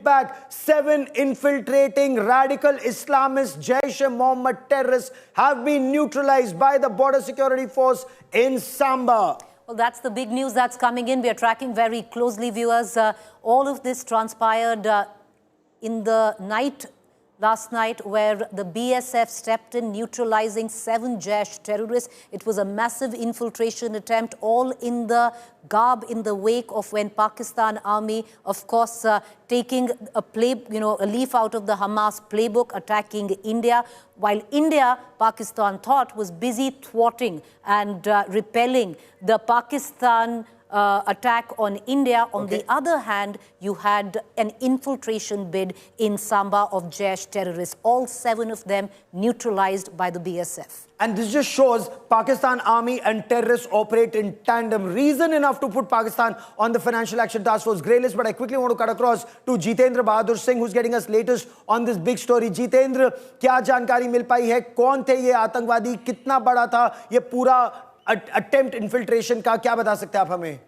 back. 7 infiltrating radical Islamist Jaish-e-Mohammed terrorists have been neutralized by the border security force in Samba. Well, that's the big news that's coming in. We are tracking very closely, viewers. All of this transpired in the night, last night, where the BSF stepped in, neutralizing 7 Jaish terrorists. It was a massive infiltration attempt, all in the garb, in the wake of when Pakistan Army, of course, taking a leaf out of the Hamas playbook, attacking India, while India, Pakistan thought, was busy thwarting and repelling the Pakistan attack on India. On the other hand, you had an infiltration bid in Samba of Jaish terrorists, all 7 of them neutralized by the BSF. And this just shows Pakistan Army and terrorists operate in tandem. Reason enough to put Pakistan on the Financial Action Task Force grey list. But I quickly want to cut across to Jitendra Bahadur Singh, who's getting us latest on this big story. Jitendra, क्या जानकारी मिल पाई है? कौन थे ये आतंकवादी? कितना बड़ा था ये पूरा अटेम्प्ट इन्फिल्ट्रेशन का? क्या बता सकते हैं आप हमें?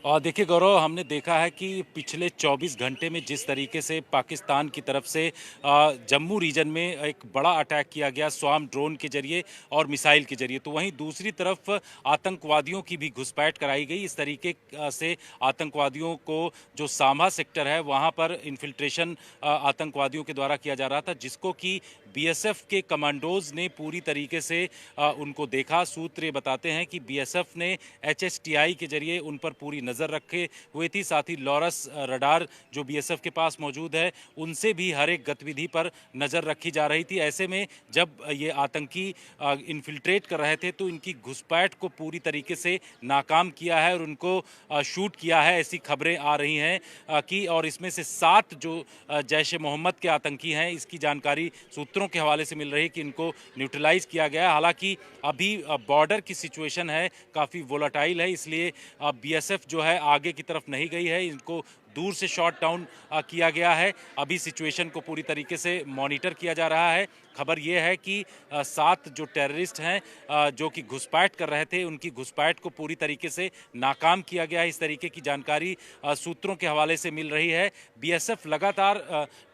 और देखिए गौरव, हमने देखा है कि पिछले 24 घंटे में जिस तरीके से पाकिस्तान की तरफ से जम्मू रीजन में एक बड़ा अटैक किया गया स्वार्म ड्रोन के जरिए और मिसाइल के जरिए, तो वहीं दूसरी तरफ आतंकवादियों की भी घुसपैठ कराई गई। इस तरीके से आतंकवादियों को जो सांभा सेक्टर है वहां पर इन्फिल्ट्रेशन आतंकवादियों के द्वारा किया जा रहा था, जिसको कि बीएसएफ के कमांडोज ने पूरी तरीके से उनको देखा। सूत्र ये बताते हैं कि बीएसएफ ने HSTI के जरिए उन पर पूरी नज़र रखे हुए थी। साथ ही लॉरस रडार जो बीएसएफ के पास मौजूद है, उनसे भी हर एक गतिविधि पर नज़र रखी जा रही थी। ऐसे में जब ये आतंकी इन्फिल्ट्रेट कर रहे थे तो इनकी घुसपैठ को पूरी तरीके से नाकाम किया है और उनको शूट किया है, ऐसी खबरें आ रही हैं कि और इसमें से 7 जो जैश-ए-मोहम्मद के आतंकी हैं, इसकी जानकारी सूत्रों के हवाले से मिल रही है कि इनको न्यूट्रलाइज किया गया है। हालांकि अभी बॉर्डर की सिचुएशन है काफ़ी वोलाटाइल है, इसलिए बीएसएफ जो है आगे की तरफ नहीं गई है, इनको दूर से शॉट डाउन किया गया है। अभी सिचुएशन को पूरी तरीके से मॉनिटर किया जा रहा है। खबर यह है कि 7 जो टेररिस्ट हैं जो कि घुसपैठ कर रहे थे, उनकी घुसपैठ को पूरी तरीके से नाकाम किया गया है। इस तरीके की जानकारी सूत्रों के हवाले से मिल रही है। बीएसएफ लगातार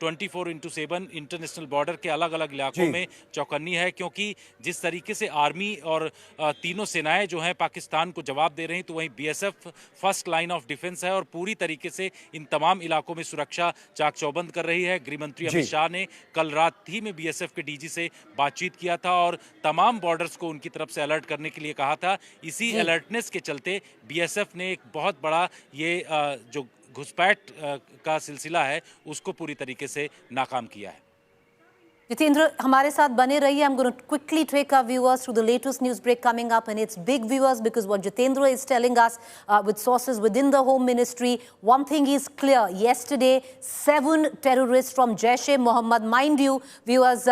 24/7 इंटरनेशनल बॉर्डर के अलग अलग इलाकों में चौकन्नी है, क्योंकि जिस तरीके से आर्मी और तीनों सेनाएं जो हैं पाकिस्तान को जवाब दे रही हैं, तो वहीं BSF first line of defence है और पूरी तरीके से इन तमाम इलाकों में सुरक्षा चाक चौबंद कर रही है। गृह मंत्री अमित शाह ने कल रात ही में बीएसएफ के डीजी से बातचीत किया था और तमाम बॉर्डर्स को उनकी तरफ से अलर्ट करने के लिए कहा था। इसी अलर्टनेस के चलते बीएसएफ ने एक बहुत बड़ा ये जो घुसपैठ का सिलसिला है उसको पूरी तरीके से नाकाम किया है। Jitendra, हमारे साथ बने रहिए. I'm going to quickly take our viewers through the latest news break coming up, and it's big, viewers, because what Jitendra is telling us with sources within the Home Ministry, one thing is clear. Yesterday, 7 terrorists from Jaish-e-Mohammed, mind you, viewers,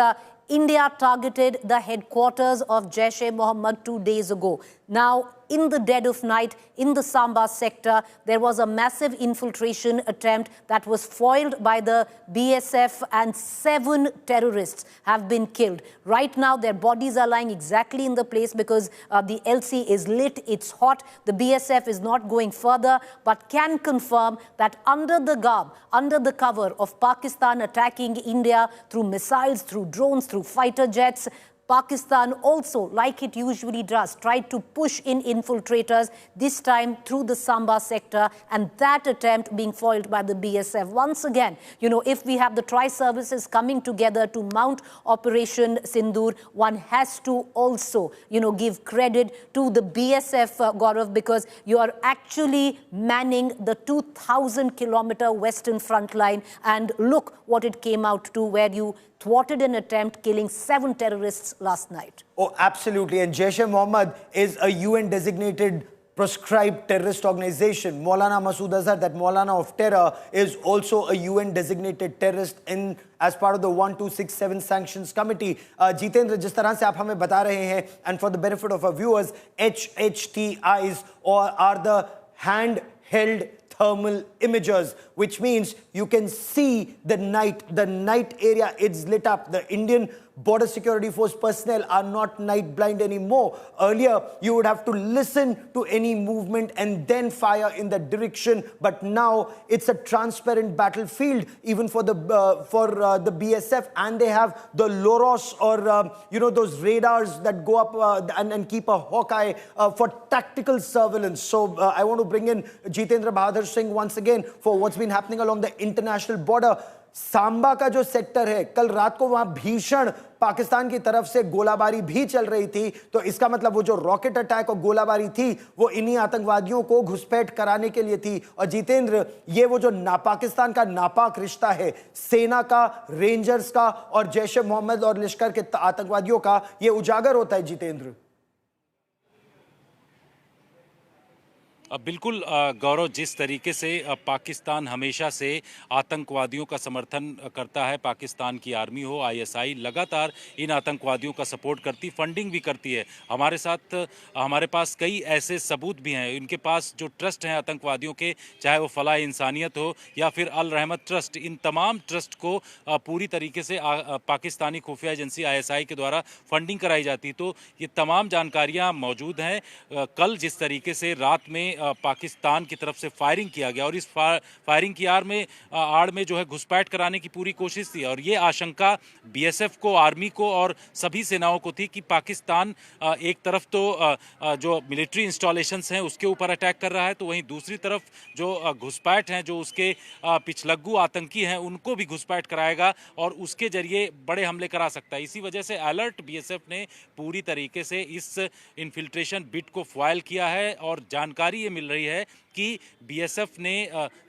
India targeted the headquarters of Jaish-e-Mohammed 2 days ago. Now, in the dead of night, in the Samba sector, there was a massive infiltration attempt that was foiled by the BSF, and 7 terrorists have been killed. Right now, their bodies are lying exactly in the place because the LC is lit, it's hot. The BSF is not going further, but can confirm that under the garb, under the cover of Pakistan attacking India through missiles, through drones, through fighter jets, Pakistan also, like it usually does, tried to push in infiltrators, this time through the Samba sector, and that attempt being foiled by the BSF. Once again, you know, if we have the tri-services coming together to mount Operation Sindoor, one has to also, you know, give credit to the BSF, Gaurav, because you are actually manning the 2,000-kilometer western front line, and look what it came out to, where you thwarted an attempt killing 7 terrorists last night. Oh, absolutely. And Jaish-e-Mohammed is a UN-designated proscribed terrorist organization. Maulana Masood Azhar, that Maulana of terror, is also a UN-designated terrorist as part of the 1267 Sanctions Committee. Jitendra, जिस तरह से आप हमें बता रहे हैं, and for the benefit of our viewers, HHTIs are the handheld thermal imagers, which means you can see the night area, it's lit up. The Indian Border Security Force personnel are not night blind anymore. Earlier, you would have to listen to any movement and then fire in that direction. But now it's a transparent battlefield, even for the BSF, and they have the LOROS, or those radars that go up and keep a hawk eye for tactical surveillance. So I want to bring in Jitendra Bahadur Singh once again for what's been happening along the international border. Samba का जो sector है, कल रात को वहां भीषण पाकिस्तान की तरफ से गोलाबारी भी चल रही थी। तो इसका मतलब वो जो रॉकेट अटैक और गोलाबारी थी वो इन्हीं आतंकवादियों को घुसपैठ कराने के लिए थी। और जितेंद्र, ये वो जो पाकिस्तान का नापाक रिश्ता है सेना का, रेंजर्स का और जैश ए मोहम्मद और लश्कर के आतंकवादियों का, ये उजागर होता है जितेंद्र। बिल्कुल गौरव, जिस तरीके से पाकिस्तान हमेशा से आतंकवादियों का समर्थन करता है, पाकिस्तान की आर्मी हो, आईएसआई लगातार इन आतंकवादियों का सपोर्ट करती, फंडिंग भी करती है। हमारे पास कई ऐसे सबूत भी हैं। इनके पास जो ट्रस्ट हैं आतंकवादियों के, चाहे वो फलाह इंसानियत हो या फिर अल रहमत ट्रस्ट, इन तमाम ट्रस्ट को पूरी तरीके से पाकिस्तानी खुफिया एजेंसी आईएसआई के द्वारा फंडिंग कराई जाती। तो ये तमाम जानकारियाँ मौजूद हैं। कल जिस तरीके से रात में पाकिस्तान की तरफ से फायरिंग किया गया और इस फायरिंग की आड़ में जो है घुसपैठ कराने की पूरी कोशिश थी, और ये आशंका बीएसएफ को, आर्मी को और सभी सेनाओं को थी कि पाकिस्तान एक तरफ तो जो मिलिट्री इंस्टॉलेशंस हैं उसके ऊपर अटैक कर रहा है, तो वहीं दूसरी तरफ जो घुसपैठ हैं, जो उसके पिछलग्गू आतंकी हैं, उनको भी घुसपैठ कराएगा और उसके जरिए बड़े हमले करा सकता है। इसी वजह से अलर्ट बीएसएफ ने पूरी तरीके से इस इन्फिल्ट्रेशन बिट को फॉयल किया है और जानकारी मिल रही है कि बीएसएफ ने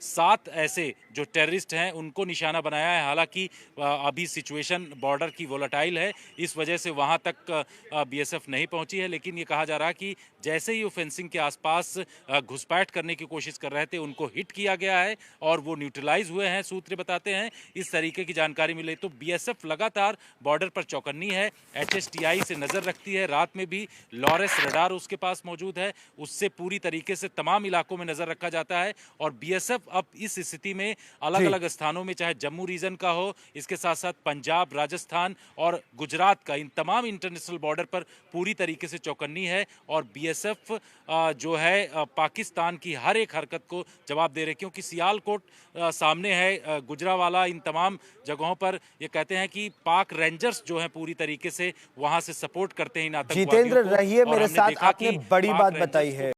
7 ऐसे जो टेररिस्ट हैं उनको निशाना बनाया है। हालांकि अभी सिचुएशन बॉर्डर की वोलेटाइल है, इस वजह से वहां तक बीएसएफ नहीं पहुंची है, लेकिन ये कहा जा रहा है कि जैसे ही वो फेंसिंग के आसपास घुसपैठ करने की कोशिश कर रहे थे, उनको हिट किया गया है और वो न्यूट्रलाइज हुए हैं, सूत्र बताते हैं। इस तरीके की जानकारी मिली। तो बीएसएफ लगातार बॉर्डर पर चौकन्नी है, एचएसटीआई से नजर रखती है। रात में भी लॉरेस रडार उसके पास मौजूद है, उससे पूरी तरीके से तमाम इलाकों में नजर रखा जाता है। और बीएसएफ अब इस स्थिति में अलग अलग स्थानों में, चाहे जम्मू रीजन का हो, इसके साथ साथ पंजाब, राजस्थान और गुजरात का, इन तमाम इंटरनेशनल बॉर्डर पर पूरी तरीके से चौकन्नी है। और बीएसएफ जो है पाकिस्तान की हर एक हरकत को जवाब दे रहे, क्योंकि सियालकोट सामने है, गुजरावाला, इन तमाम जगहों पर ये कहते हैं कि पाक रेंजर्स जो हैं पूरी तरीके से वहां से सपोर्ट करते हैं इन आतंकवादियों को। जितेंद्र, रहिए मेरे साथ, आपने बड़ी बात बताई है।